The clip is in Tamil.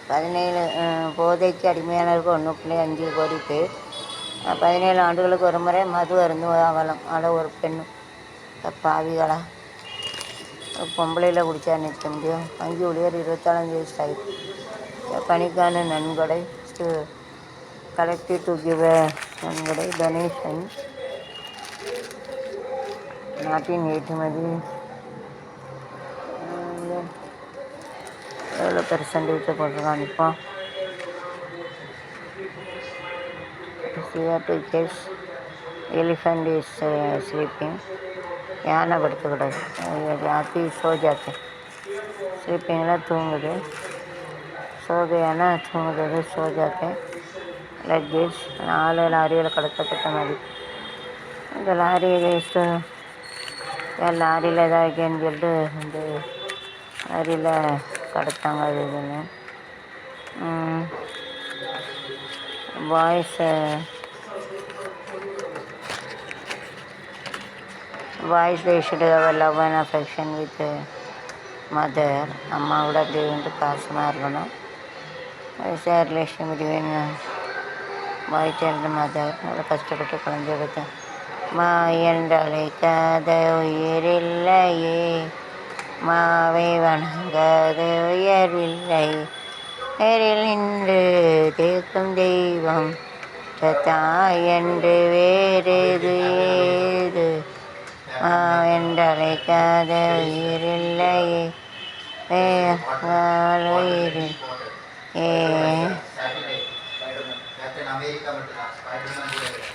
17 போதைக்கு அடிமையானவர்கள் 1.5 கோடி பேர். 17 ஆண்டுகளுக்கு ஒரு முறை மது அருந்துவலம். ஒரு பெண்ணும் பாவிகளா, பொம்பளையில் குடித்தா நிற்க முடியும். வங்கி ஊழியர் 24 ஸ்ட்ரைக். பணிக்கான நன்கொடை கலெக்டிவ் டு கிவ் நன்கொடை டொனேஷன். நாட்டின் ஏற்றுமதி எவ்வளோ பெர்சன்டேஜை போட்டிருக்கான் இப்போ. Elephant is sleeping. யானை படுத்துக்கூடாது. ஆத்தி சோஜாத்து ஸ்லீப்பிங்லாம் தூங்குது. சோகையானா தூங்குறது சோஜாத்து. லக்கேஜ் 4 லாரியில் கடத்தப்பட்ட மாதிரி. இந்த லாரி லாரியில் ஏதாவது இருக்கேன்னு சொல்லிட்டு இந்த லாரியில் கடத்தாங்க. அது இதுன்னு boys they should have a love and affection with mother. அம்மாவோட அப்படியே வந்து பாசமாக இருக்கணும். ஷேர் ரிலேஷன் பிட்வீன் பாய் சைல்டு மதர். நல்லா கஷ்டப்பட்டு குழந்தைய பார்த்தேன். மா என்றழைக்காத உயிரில்லையே, மாவை வணங்காத உயர்வில்லை, நேரில் நின்று தேக்கும் தெய்வம் தாய் என்று வேறேது ஏது, மாவென்றழைக்காத உயிரில்லையே, உயிரில்